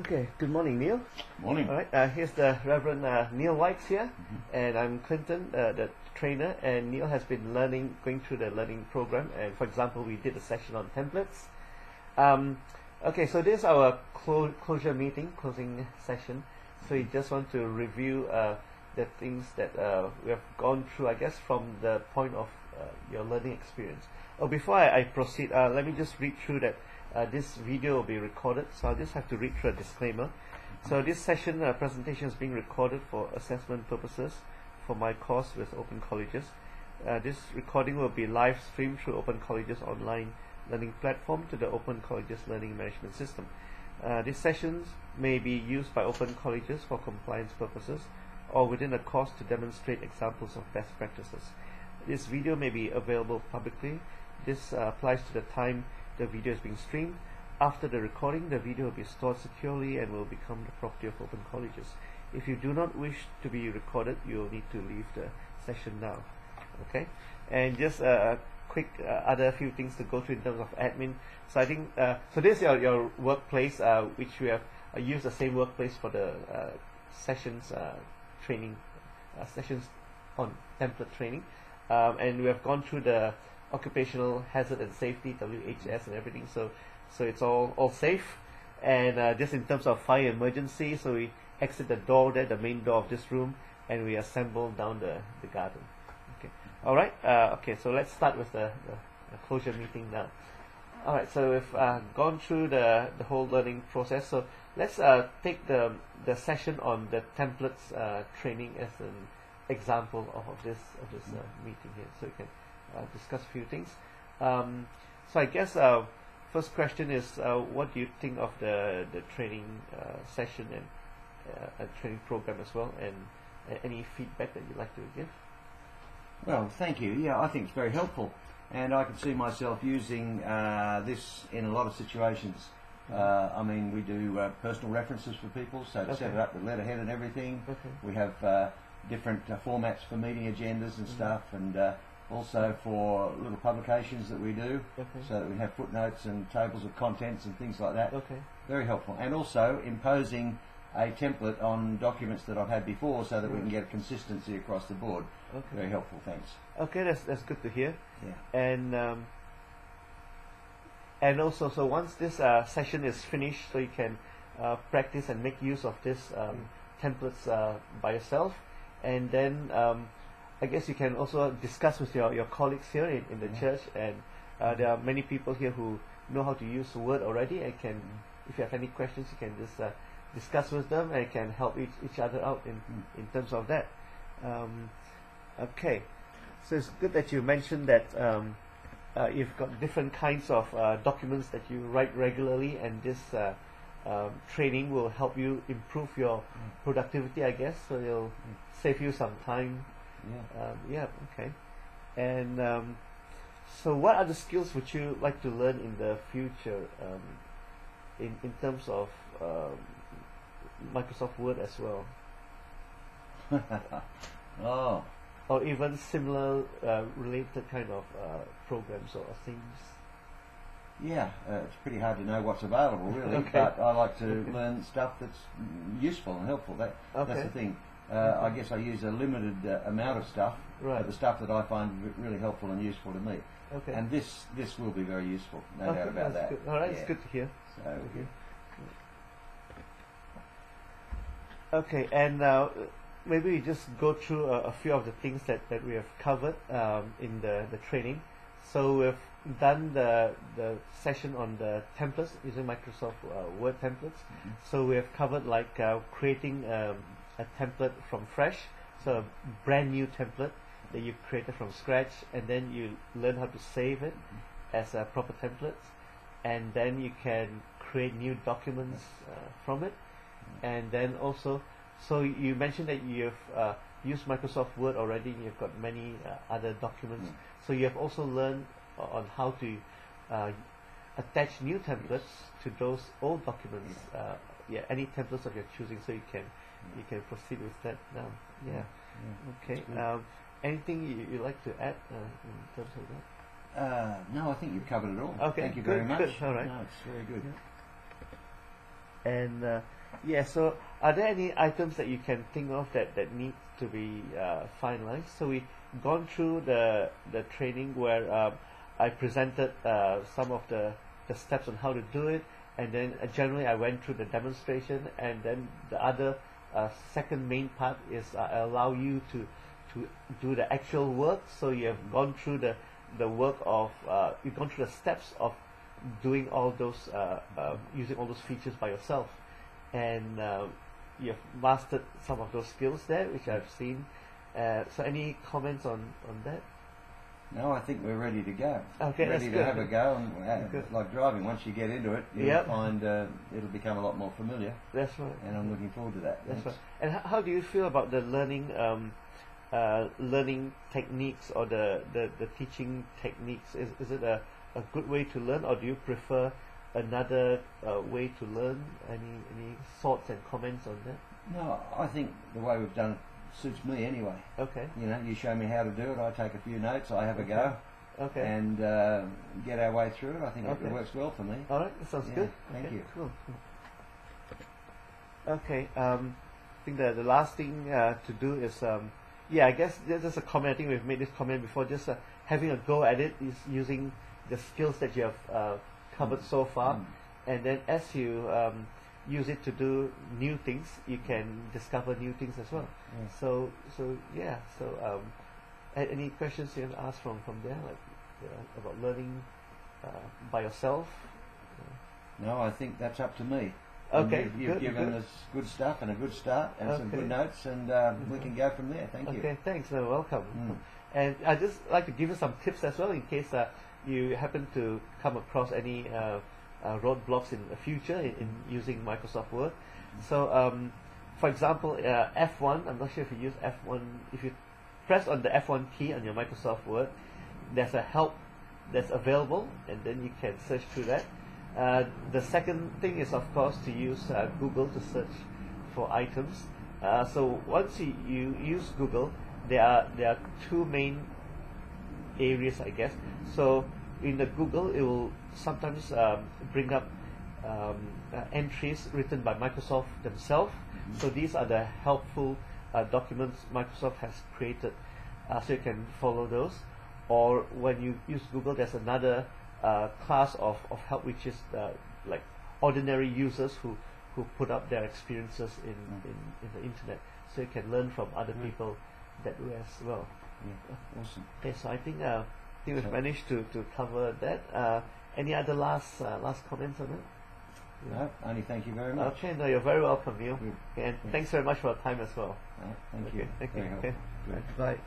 Okay, good morning, Neil. Morning. All right, here's the Reverend Neil Whites here, and I'm Clinton, the trainer, and Neil has been going through the learning program, and for example, we did a session on templates. Okay, so this is our closing session, so we just want to review the things that we have gone through, I guess, from the point of your learning experience. Oh, before I proceed, let me just read through that. This video will be recorded, so I'll just have to read through a disclaimer. So this session presentation is being recorded for assessment purposes for my course with Open Colleges. This recording will be live streamed through Open Colleges online learning platform to the Open Colleges learning management system. These sessions may be used by Open Colleges for compliance purposes or within a course to demonstrate examples of best practices. This video may be available publicly. This applies to the time the video is being streamed. After the recording, the video will be stored securely and will become the property of Open Colleges. If you do not wish to be recorded, you will need to leave the session now. Okay, and just a quick other few things to go through in terms of admin. So I think so. This is your workplace, which we have used the same workplace for the sessions training sessions on template training, and we have gone through the occupational hazard and safety (WHS) and everything, so it's all safe. And just in terms of fire emergency, so we exit the door there, the main door of this room, and we assemble down the garden. Okay, all right. Okay, so let's start with the closure meeting now. All right, so we've gone through the whole learning process. So let's take the session on the templates training as an example of this meeting here, so we can discuss a few things. So I guess first question is, what do you think of the training session and a training program as well, and any feedback that you'd like to give? Well, thank you. Yeah, I think it's very helpful, and I can see myself using this in a lot of situations. I mean, we do personal references for people, so to set it up with letterhead and everything. We have different formats for meeting agendas and stuff, and also for little publications that we do, so that we have footnotes and tables of contents and things like that. Very helpful. And also imposing a template on documents that I've had before, so that we can get a consistency across the board. Very helpful, thanks. Okay, that's good to hear. Yeah. And also, so once this session is finished, so you can practice and make use of this templates by yourself, and then I guess you can also discuss with your colleagues here in the church, and there are many people here who know how to use Word already, and can, if you have any questions, you can just discuss with them and can help each other out in terms of that. Okay, so it's good that you mentioned that you've got different kinds of documents that you write regularly, and this training will help you improve your productivity, I guess, so it'll save you some time. Okay. And so what other skills would you like to learn in the future, in terms of Microsoft Word as well? Oh. Or even similar related kind of programs or things? Yeah, it's pretty hard to know what's available, really, but I like to learn stuff that's useful and helpful. That's the thing. I guess I use a limited amount of stuff, but the stuff that I find really helpful and useful to me. And this will be very useful, no doubt about that. Good. All right, it's good to hear. So, okay, and maybe we just go through a few of the things that we have covered in the training. So we've done the session on the templates using Microsoft Word templates. So we have covered like creating a template from fresh, so a brand new template that you created from scratch, and then you learn how to save it as a proper template, and then you can create new documents from it. And then also, so you mentioned that you've used Microsoft Word already, and you've got many other documents, so you have also learned on how to attach new templates to those old documents, any templates of your choosing, so you can proceed with that now. Okay. Anything you like to add in terms of that? No, I think you've covered it all. Okay, Thank you very much. All right. No, it's very good. And yeah, so are there any items that you can think of that need to be finalized? So we gone through the training where I presented some of the steps on how to do it, and then generally I went through the demonstration, and then the other second main part is I allow you to do the actual work. So you have gone through the work of you've gone through the steps of doing all those using all those features by yourself, and you've mastered some of those skills there, which I've seen. So any comments on that? No, I think we're ready to go. Okay, ready that's to good. have a go, and Good. it's like driving. Once you get into it, you'll Yep. find it'll become a lot more familiar, That's right. and I'm looking forward to that. That's right. Thanks. And how do you feel about the learning learning techniques, or the teaching techniques? Is it a good way to learn, or do you prefer another way to learn? Any thoughts and comments on that? No, I think the way we've done it suits me anyway. Okay. You know, you show me how to do it, I take a few notes, I have a Okay. go, Okay. and get our way through it. I think Okay. it works well for me. All right. That sounds Yeah, good. thank Okay, you. Cool. Okay. I think the last thing to do is yeah, I guess there's a comment. I think we've made this comment before. Just having a go at it is using the skills that you have covered so far, and then as you use it to do new things, you can discover new things as well. Yeah. So yeah. So any questions you can ask from there, like about learning by yourself? No, I think that's up to me. Okay, And you've good, given good. us good stuff and a good start and some Okay. good notes, and we can go from there. Thank you. Okay, thanks. No, welcome. Mm. And I just like to give you some tips as well, in case you happen to come across any roadblocks in the future in using Microsoft Word. So, for example, F1. I'm not sure if you use F1. If you press on the F1 key on your Microsoft Word, there's a help that's available, and then you can search through that. The second thing is, of course, to use Google to search for items. So once you use Google, there are two main areas, I guess. So in the Google, it will sometimes bring up entries written by Microsoft themselves. So these are the helpful documents Microsoft has created, so you can follow those. Or when you use Google, there's another class of help, which is like ordinary users who put up their experiences in the internet, so you can learn from other people that way as well. Yeah, awesome. Okay, so I think we've managed to cover that. Any other last comments on it? No, only thank you very much. Okay, no, you're very welcome, Neil. Good. And Yes. thanks very much for your time as well. Thank Okay, you. thank Very you. helpful. Okay. Good. Bye.